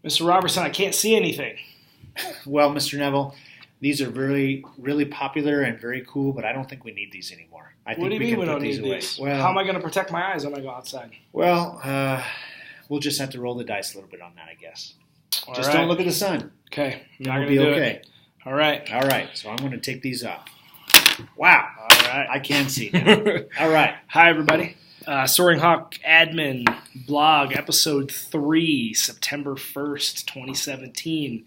Mr. Robertson, I can't see anything. Well, Mr. Neville, these are really, really popular and very cool, but I don't think we need these anymore. I think What do you mean we can don't put these need away. these? Well, how am I going to protect my eyes when I go outside? Well, we'll just have to roll the dice a little bit on that, I guess. All Just right. don't look at the sun. Okay. Then we'll be okay. All right. All right. So I'm going to take these off. Wow. All right. I can see now. All right. Hi, everybody. Soaring Hawk Admin Blog, Episode 3, September 1st, 2017.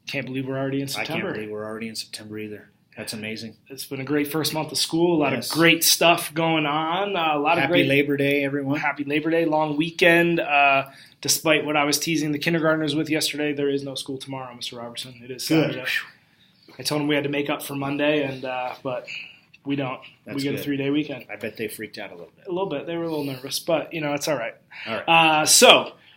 Can't believe we're already in September. I can't believe we're already in September either. That's amazing. It's been a great first month of school. A lot of great stuff going on. Happy Labor Day, everyone. Happy Labor Day, long weekend. Despite what I was teasing the kindergartners with yesterday, there is no school tomorrow, Mr. Robertson. It is Saturday. Good. I told them we had to make up for Monday, but we don't. We get a 3-day weekend. I bet they freaked out a little bit. A little bit. They were a little nervous, but, it's all right. All right.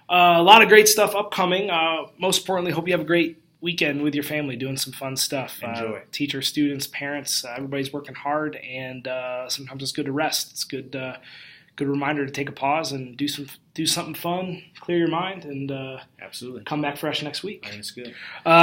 A lot of great stuff upcoming. Most importantly, hope you have a great weekend with your family doing some fun stuff. Enjoy. Teachers, students, parents, everybody's working hard, and sometimes it's good to rest. It's good reminder to take a pause and do something fun, clear your mind, and absolutely come back fresh next week. I think it's good.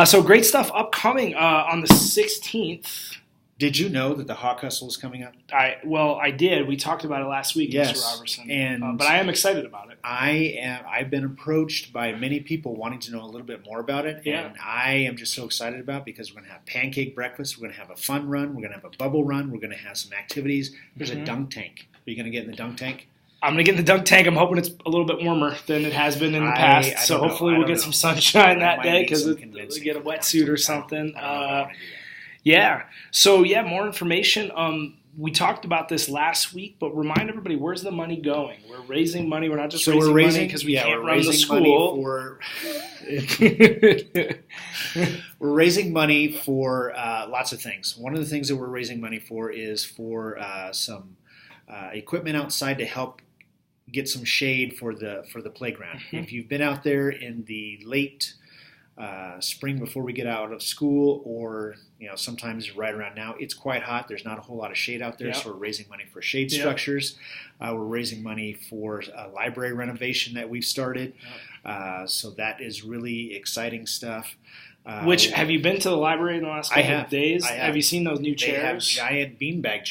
So great stuff upcoming on the 16th. Did you know that the Hawk Hustle is coming up? I did. We talked about it last week, yes. Mr. Robertson. And but I am excited about it. I've been approached by many people wanting to know a little bit more about it, yeah. and I am just so excited about it because we're going to have pancake breakfast, we're going to have a fun run, we're going to have a bubble run, we're going to have some activities. There's a dunk tank. Are you going to get in the dunk tank? I'm going to get in the dunk tank. I'm hoping it's a little bit warmer than it has been in the past. So hopefully we'll get some sunshine that day because we'll get a wetsuit or something. Yeah. So, more information. We talked about this last week, but remind everybody, where's the money going? We're raising money. We're not just raising money because we can't run the school. We're raising money for lots of things. One of the things that we're raising money for is for some equipment outside to help get some shade for the playground. Mm-hmm. If you've been out there in the late spring before we get out of school, or sometimes right around now, it's quite hot. There's not a whole lot of shade out there, so we're raising money for shade structures. We're raising money for a library renovation that we've started. So that is really exciting stuff. Have you been to the library in the last couple of days? Have you seen those new chairs? They have giant beanbag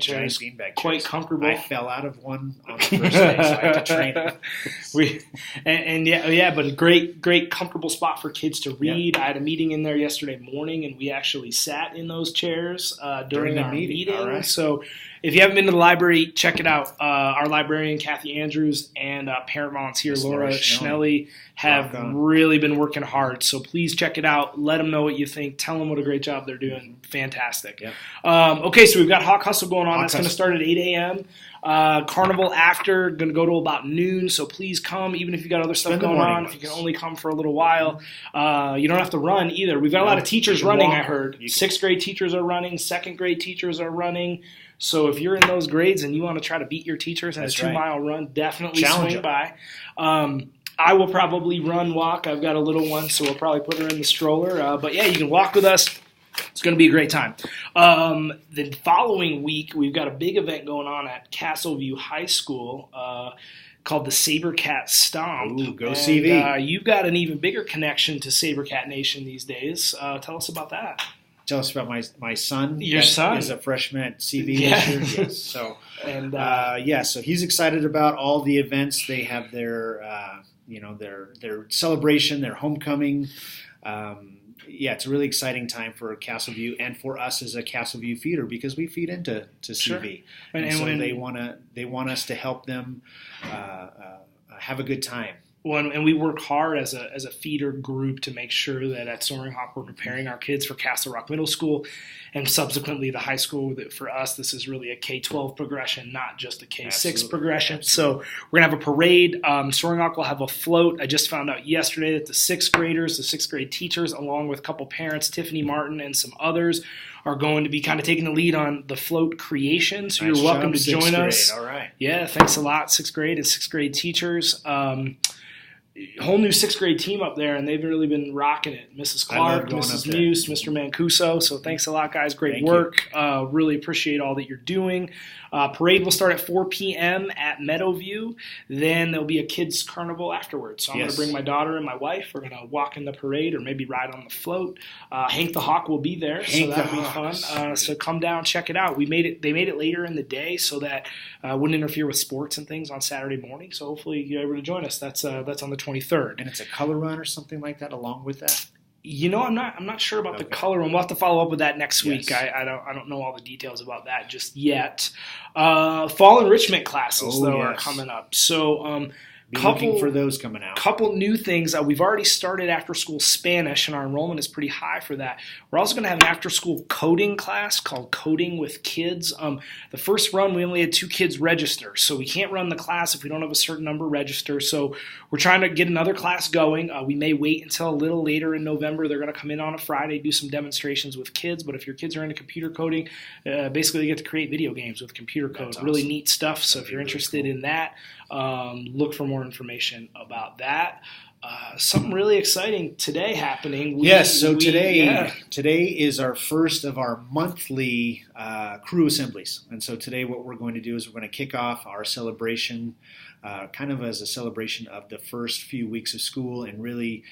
chairs. Quite comfortable. I fell out of one on the first day, so I had to train it. But a great comfortable spot for kids to read. I had a meeting in there yesterday morning, and we actually sat in those chairs during our meeting. Right. So if you haven't been to the library, check it out. Our librarian, Kathy Andrews, and parent volunteer, Laura Schnelly, have really been working hard. So please check it out. Let them know what you think. Tell them what a great job they're doing. Fantastic. Yep. Okay, so we've got Hawk Hustle going on. That's going to start at 8 a.m. Carnival after, going to go to about noon. So please come, even if you got other stuff going on. If you can only come for a little while. You don't have to run either. We've got a lot of teachers running, I heard. 6th grade teachers are running. 2nd grade teachers are running. So if you're in those grades and you want to try to beat your teachers in a 2-mile run, definitely swing by. I will probably walk. I've got a little one, so we'll probably put her in the stroller. But you can walk with us. It's going to be a great time. The following week, we've got a big event going on at Castleview High School called the Sabercat Stomp. Ooh, go CV. You've got an even bigger connection to Sabercat Nation these days. Tell us about that. Tell us about my son. Your son is a freshman at CV this year. Yes. So so he's excited about all the events. They have their celebration, their homecoming. It's a really exciting time for Castleview and for us as a Castleview feeder because we feed into CV, sure. and so they want us to help them have a good time. Well, and we work hard as a feeder group to make sure that at Soaring Hawk we're preparing our kids for Castle Rock Middle School and subsequently the high school. That for us, this is really a K-12 progression, not just a K-6 progression. Absolutely. So we're going to have a parade. Soaring Hawk will have a float. I just found out yesterday that the 6th graders, the 6th grade teachers, along with a couple parents, Tiffany Martin and some others, are going to be kind of taking the lead on the float creation. So you're welcome to join us. All right. Yeah, thanks a lot, 6th grade and 6th grade teachers. whole new 6th grade team up there, and they've really been rocking it. Mrs. Clark, Mrs. Muse, Mr. Mancuso. So thanks a lot, guys. Great work. Really appreciate all that you're doing. Parade will start at 4 p.m. at Meadowview. Then there'll be a kids' carnival afterwards. So I'm going to bring my daughter and my wife. We're going to walk in the parade or maybe ride on the float. Hank the Hawk will be there, so that'll be fun. So come down, check it out. They made it later in the day so that wouldn't interfere with sports and things on Saturday morning. So hopefully you're able to join us. That's on the 23rd. And it's a color run or something like that along with that? I'm not sure about the color one. We'll have to follow up with that next week. I don't know all the details about that just yet. Fall enrichment classes are coming up. So looking for those coming out. Couple new things. We've already started after-school Spanish, and our enrollment is pretty high for that. We're also going to have an after-school coding class called Coding with Kids. The first run, we only had 2 kids register, so we can't run the class if we don't have a certain number register. So we're trying to get another class going. We may wait until a little later in November. They're going to come in on a Friday, do some demonstrations with kids. But if your kids are into computer coding, basically they get to create video games with computer code. That's really neat stuff. So if you're interested in that, look for more information about that. Something really exciting today happening. Today is our first of our monthly crew assemblies. And so today what we're going to do is we're going to kick off our celebration kind of as a celebration of the first few weeks of school and really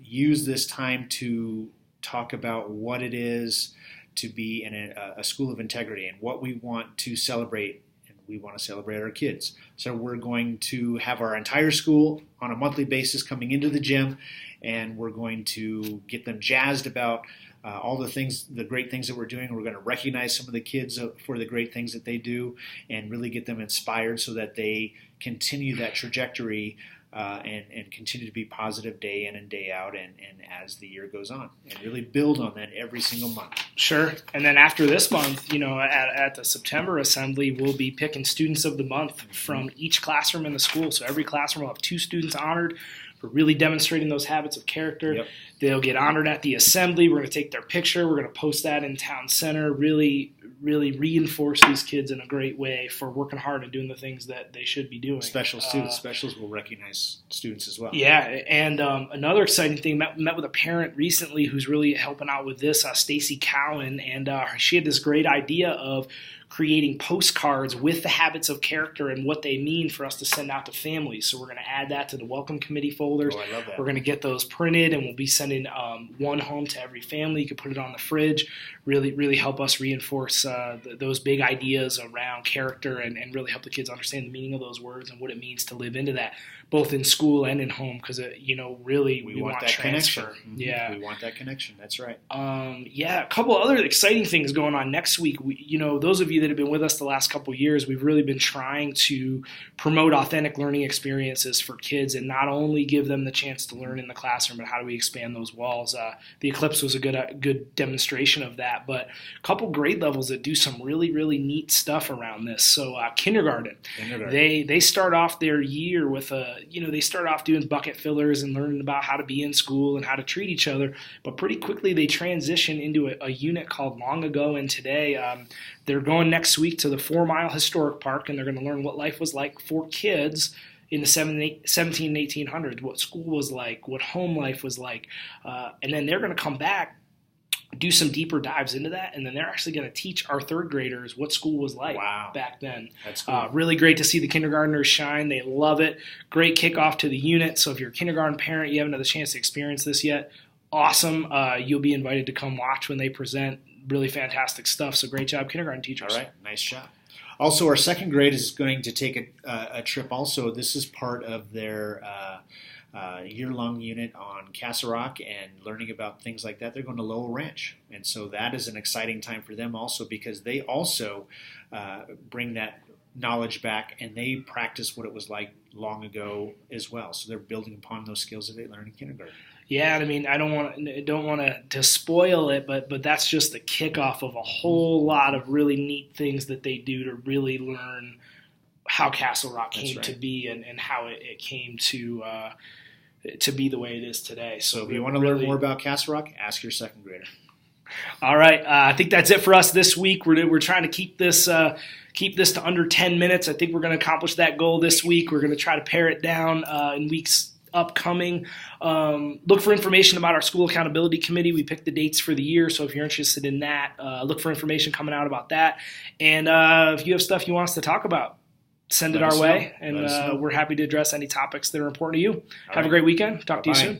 use this time to talk about what it is to be in a school of integrity and what we want to celebrate. We want to celebrate our kids. So we're going to have our entire school on a monthly basis coming into the gym, and we're going to get them jazzed about all the great things that we're doing. We're going to recognize some of the kids for the great things that they do and really get them inspired so that they continue that trajectory and continue to be positive day in and day out and as the year goes on, and really build on that every single month. Sure. And then after this month, at the September assembly, we'll be picking students of the month from each classroom in the school. So every classroom will have 2 students honored for really demonstrating those habits of character. Yep. They'll get honored at the assembly. We're going to take their picture. We're going to post that in town center. Really reinforce these kids in a great way for working hard and doing the things that they should be doing. Specials will recognize students as well. Yeah, and another exciting thing, met with a parent recently who's really helping out with this, Stacy Cowan, and she had this great idea of creating postcards with the habits of character and what they mean for us to send out to families. So we're going to add that to the welcome committee folders. I love that. We're going to get those printed, and we'll be sending one home to every family. You can put it on the fridge. Really help us reinforce those big ideas around character and really help the kids understand the meaning of those words and what it means to live into that, both in school and in home, because really we want that transfer. Connection. Yeah, we want that connection. That's right. A couple other exciting things going on next week. Those of you that have been with us the last couple of years, we've really been trying to promote authentic learning experiences for kids and not only give them the chance to learn in the classroom, but how do we expand those walls? The Eclipse was a good demonstration of that, but a couple grade levels that do some really neat stuff around this. So kindergarten. They start off their year with they start off doing bucket fillers and learning about how to be in school and how to treat each other, but pretty quickly they transition into a unit called Long Ago and Today. They're going next week to the 4 Mile Historic Park, and they're going to learn what life was like for kids in the 17 and 1800s, what school was like, what home life was like, and then they're going to come back, do some deeper dives into that, and then they're actually going to teach our 3rd graders what school was like back then. That's cool. Really great to see the kindergartners shine. They love it. Great kickoff to the unit. So if you're a kindergarten parent, you haven't had the chance to experience this yet, awesome. You'll be invited to come watch when they present. Really fantastic stuff. So great job, kindergarten teachers. All right, nice job. Also, our 2nd grade is going to take a trip also. This is part of their year-long unit on Castle Rock and learning about things like that. They're going to Lowell Ranch. And so that is an exciting time for them also because they also bring that knowledge back and they practice what it was like long ago as well. So they're building upon those skills that they learned in kindergarten. Yeah, I mean, I don't want to spoil it, but that's just the kickoff of a whole lot of really neat things that they do to really learn how Castle Rock came to be and how it came to be the way it is today. So if you want to learn more about Castle Rock, ask your 2nd grader. All right. I think that's it for us this week. We're trying to keep this to under 10 minutes. I think we're going to accomplish that goal this week. We're going to try to pare it down in weeks upcoming. Look for information about our school accountability committee. We picked the dates for the year, so if you're interested in that, look for information coming out about that. And if you have stuff you want us to talk about, send it our way, and we're happy to address any topics that are important to you. Have a great weekend. Talk to you soon.